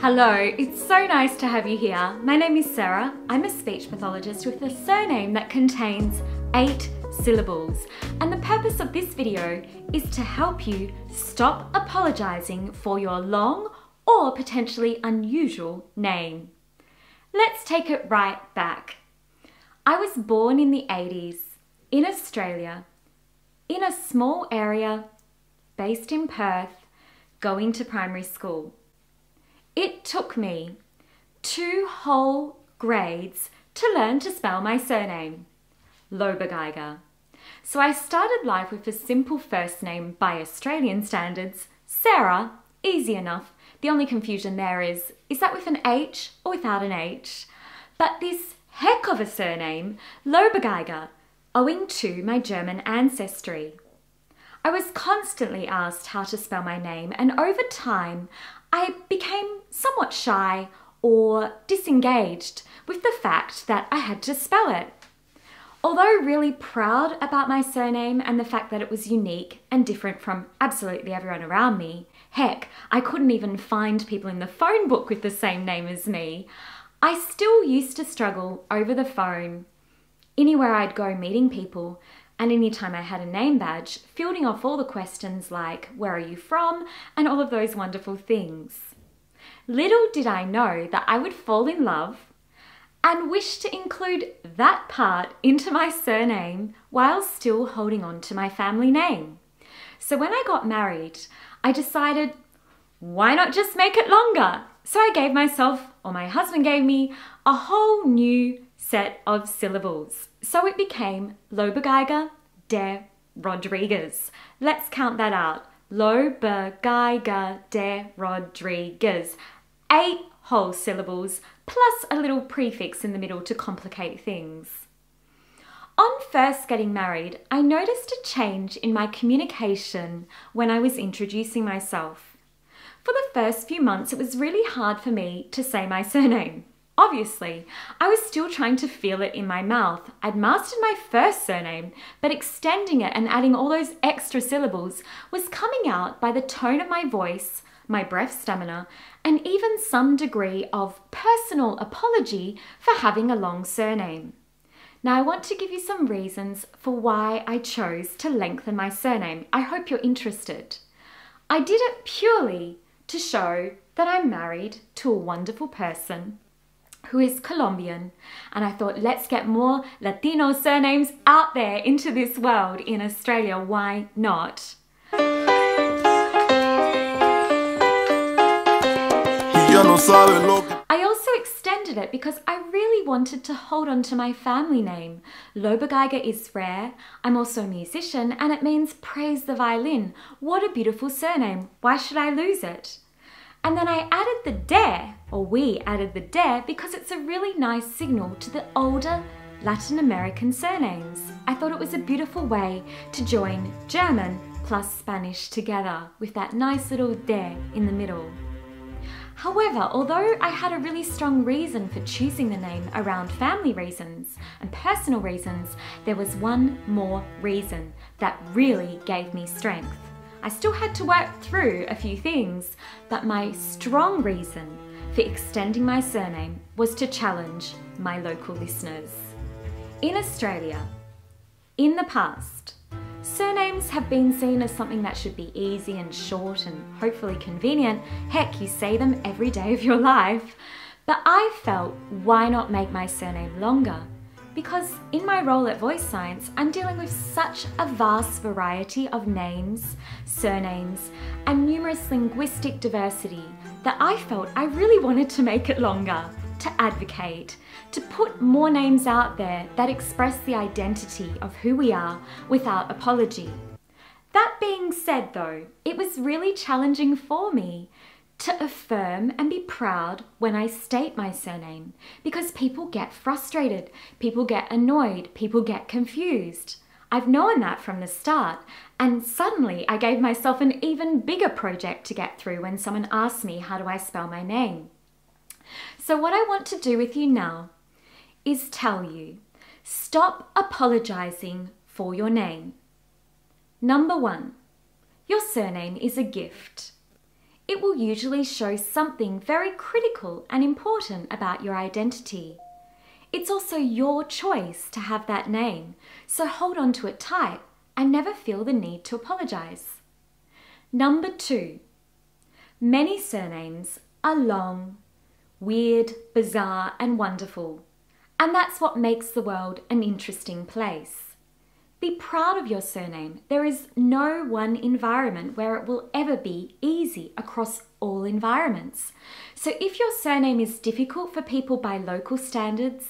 Hello, it's so nice to have you here. My name is Sarah. I'm a speech pathologist with a surname that contains 8 syllables. And the purpose of this video is to help you stop apologising for your long or potentially unusual name. Let's take it right back. I was born in the 80s in Australia, in a small area based in Perth, going to primary school. It took me 2 whole grades to learn to spell my surname, Lobergeiger. So I started life with a simple first name by Australian standards, Sarah, easy enough. The only confusion there is that with an H or without an H? But this heck of a surname, Lobergeiger, owing to my German ancestry. I was constantly asked how to spell my name, and over time, I became somewhat shy or disengaged with the fact that I had to spell it. Although really proud about my surname and the fact that it was unique and different from absolutely everyone around me, heck, I couldn't even find people in the phone book with the same name as me, I still used to struggle over the phone, anywhere I'd go meeting people, and anytime I had a name badge, fielding off all the questions like, where are you from, and all of those wonderful things. Little did I know that I would fall in love and wish to include that part into my surname while still holding on to my family name. So when I got married, I decided, why not just make it longer? So I gave myself, or my husband gave me, a whole new set of syllables. So it became Lobergeiger de Rodriguez. Let's count that out. Lobergeiger de Rodriguez. 8 whole syllables plus a little prefix in the middle to complicate things. On first getting married, I noticed a change in my communication when I was introducing myself. For the first few months, it was really hard for me to say my surname. Obviously, I was still trying to feel it in my mouth. I'd mastered my first surname, but extending it and adding all those extra syllables was coming out by the tone of my voice, my breath stamina, and even some degree of personal apology for having a long surname. Now, I want to give you some reasons for why I chose to lengthen my surname. I hope you're interested. I did it purely to show that I'm married to a wonderful person who is Colombian, and I thought, let's get more Latino surnames out there into this world in Australia. Why not? I also extended it because I really wanted to hold on to my family name. Lobergeiger is rare. I'm also a musician, and it means praise the violin. What a beautiful surname. Why should I lose it? And then I added the de, or we added the de, because it's a really nice signal to the older Latin American surnames. I thought it was a beautiful way to join German plus Spanish together with that nice little de in the middle. However, although I had a really strong reason for choosing the name around family reasons and personal reasons, there was one more reason that really gave me strength. I still had to work through a few things, but my strong reason for extending my surname was to challenge my local listeners. In Australia, in the past, surnames have been seen as something that should be easy and short and hopefully convenient. Heck, you say them every day of your life. But I felt, why not make my surname longer? Because in my role at Voice Science, I'm dealing with such a vast variety of names, surnames, and numerous linguistic diversity that I felt I really wanted to make it longer, to advocate, to put more names out there that express the identity of who we are without apology. That being said though, it was really challenging for me to affirm and be proud when I state my surname, because people get frustrated, people get annoyed, people get confused. I've known that from the start, and suddenly I gave myself an even bigger project to get through when someone asked me how do I spell my name. So what I want to do with you now is tell you, stop apologising for your name. Number 1, your surname is a gift. it will usually show something very critical and important about your identity. It's also your choice to have that name, so hold on to it tight and never feel the need to apologize. Number 2, many surnames are long, weird, bizarre, and wonderful, and that's what makes the world an interesting place. Be proud of your surname. There is no one environment where it will ever be easy across all environments. So if your surname is difficult for people by local standards,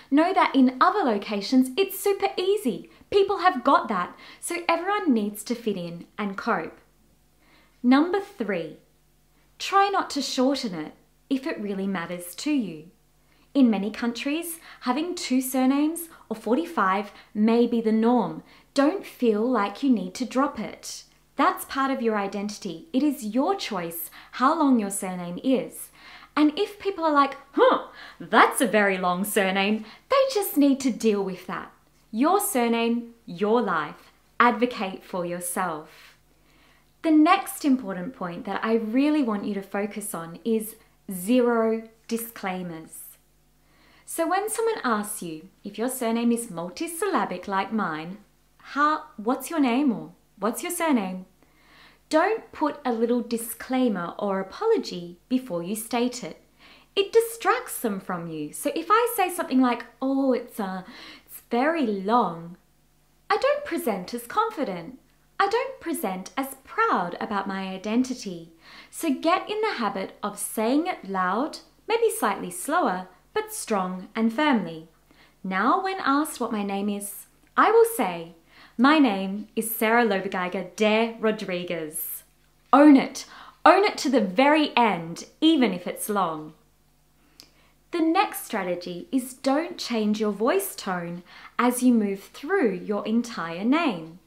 know that in other locations it's super easy. People have got that, so everyone needs to fit in and cope. Number 3, try not to shorten it if it really matters to you. In many countries, having 2 surnames or 45 may be the norm. Don't feel like you need to drop it. That's part of your identity. It is your choice how long your surname is. And if people are like, that's a very long surname, they just need to deal with that. Your surname, your life. Advocate for yourself. The next important point that I really want you to focus on is 0 disclaimers. So when someone asks you if your surname is multisyllabic like mine, what's your name or what's your surname? Don't put a little disclaimer or apology before you state it. It distracts them from you. So if I say something like, it's very long, I don't present as confident. I don't present as proud about my identity. So get in the habit of saying it loud, maybe slightly slower, but strong and firmly. Now when asked what my name is, I will say, my name is Sarah Lobergeiger de Rodriguez. Own it to the very end, even if it's long. The next strategy is don't change your voice tone as you move through your entire name.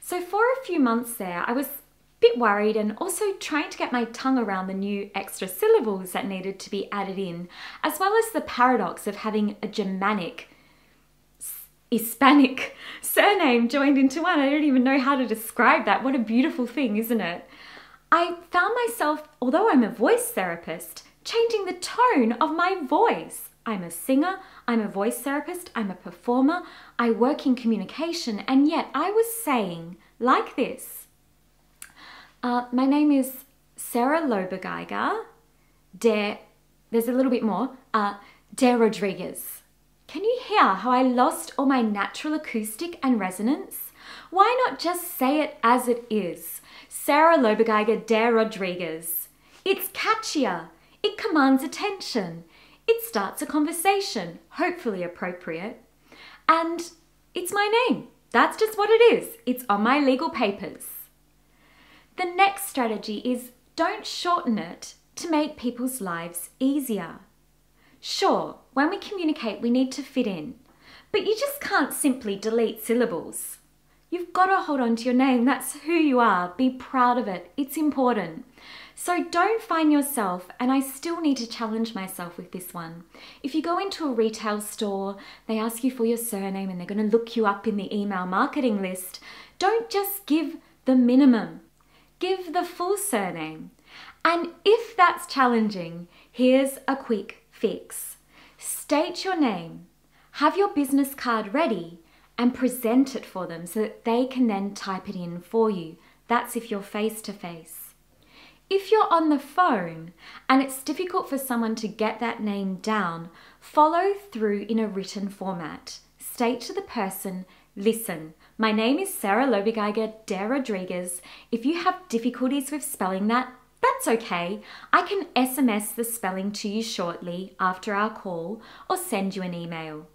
So for a few months there, I was bit worried and also trying to get my tongue around the new extra syllables that needed to be added in, as well as the paradox of having a Germanic, Hispanic surname joined into one. I don't even know how to describe that. What a beautiful thing, isn't it? I found myself, although I'm a voice therapist, changing the tone of my voice. I'm a singer, I'm a voice therapist, I'm a performer, I work in communication, and yet I was saying like this. My name is Sarah Lobergeiger there's a little bit more, de Rodriguez. Can you hear how I lost all my natural acoustic and resonance? Why not just say it as it is? Sarah Lobergeiger de Rodriguez. It's catchier. It commands attention. It starts a conversation, hopefully appropriate. And it's my name. That's just what it is. It's on my legal papers. The next strategy is don't shorten it to make people's lives easier. Sure, when we communicate, we need to fit in, but you just can't simply delete syllables. You've got to hold on to your name. That's who you are. Be proud of it. It's important. So don't find yourself, and I still need to challenge myself with this one. If you go into a retail store, they ask you for your surname and they're going to look you up in the email marketing list. Don't just give the minimum. Give the full surname. And if that's challenging, here's a quick fix. State your name, have your business card ready, and present it for them so that they can then type it in for you. That's if you're face-to-face. If you're on the phone and it's difficult for someone to get that name down, follow through in a written format. State to the person, listen, my name is Sarah Lobergeiger de Rodriguez. If you have difficulties with spelling that, that's okay. I can SMS the spelling to you shortly after our call or send you an email.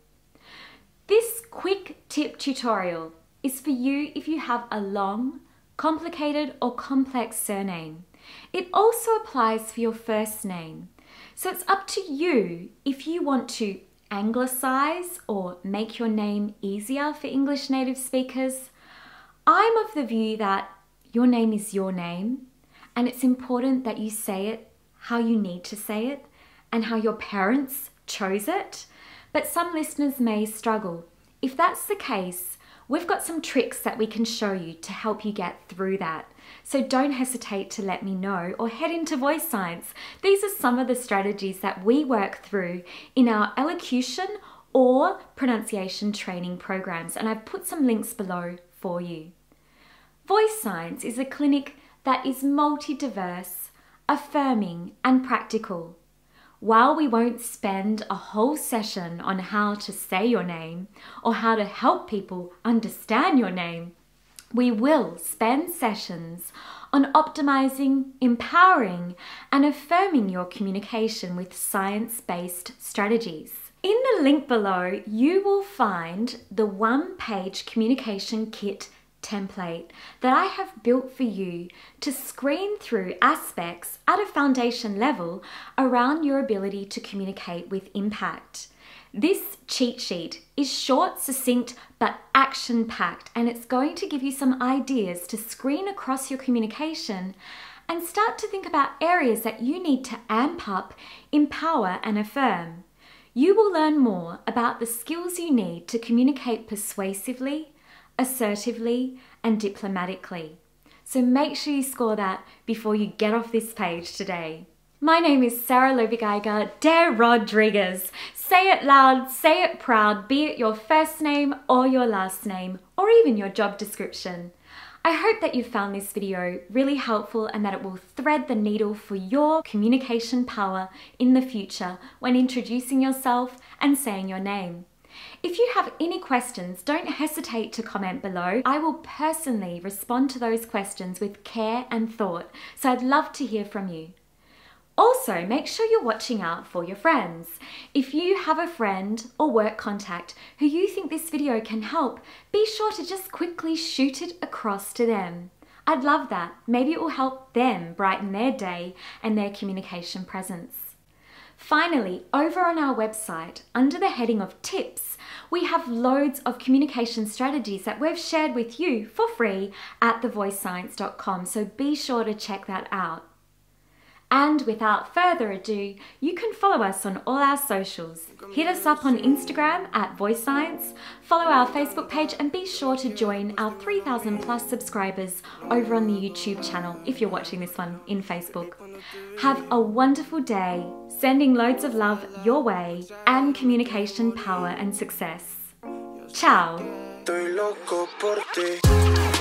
This quick tip tutorial is for you if you have a long, complicated or complex surname. It also applies for your first name. So it's up to you if you want to anglicize or make your name easier for English native speakers. I'm of the view that your name is your name, and it's important that you say it how you need to say it and how your parents chose it. But some listeners may struggle. If that's the case, we've got some tricks that we can show you to help you get through that. So don't hesitate to let me know or head into Voice Science. These are some of the strategies that we work through in our elocution or pronunciation training programs, and I've put some links below for you. Voice Science is a clinic that is multi-diverse, affirming and practical. While we won't spend a whole session on how to say your name or how to help people understand your name, we will spend sessions on optimizing, empowering, and affirming your communication with science-based strategies. In the link below, you will find the one-page communication kit template that I have built for you to screen through aspects at a foundation level around your ability to communicate with impact. This cheat sheet is short, succinct, but action-packed, and it's going to give you some ideas to screen across your communication and start to think about areas that you need to amp up, empower, and affirm. You will learn more about the skills you need to communicate persuasively, assertively, and diplomatically. So make sure you score that before you get off this page today. My name is Sarah Lobigaiga de Rodriguez. Say it loud, say it proud, be it your first name or your last name, or even your job description. I hope that you found this video really helpful and that it will thread the needle for your communication power in the future when introducing yourself and saying your name. If you have any questions, don't hesitate to comment below. I will personally respond to those questions with care and thought, so I'd love to hear from you. Also, make sure you're watching out for your friends. If you have a friend or work contact who you think this video can help, be sure to just quickly shoot it across to them. I'd love that. Maybe it will help them brighten their day and their communication presence. Finally, over on our website, under the heading of tips, we have loads of communication strategies that we've shared with you for free at thevoicescience.com, so be sure to check that out. And without further ado, you can follow us on all our socials. Hit us up on Instagram at Voice Science, follow our Facebook page, and be sure to join our 3,000 plus subscribers over on the YouTube channel if you're watching this one in Facebook. Have a wonderful day, sending loads of love your way and communication power and success. Ciao! Estoy loco por ti.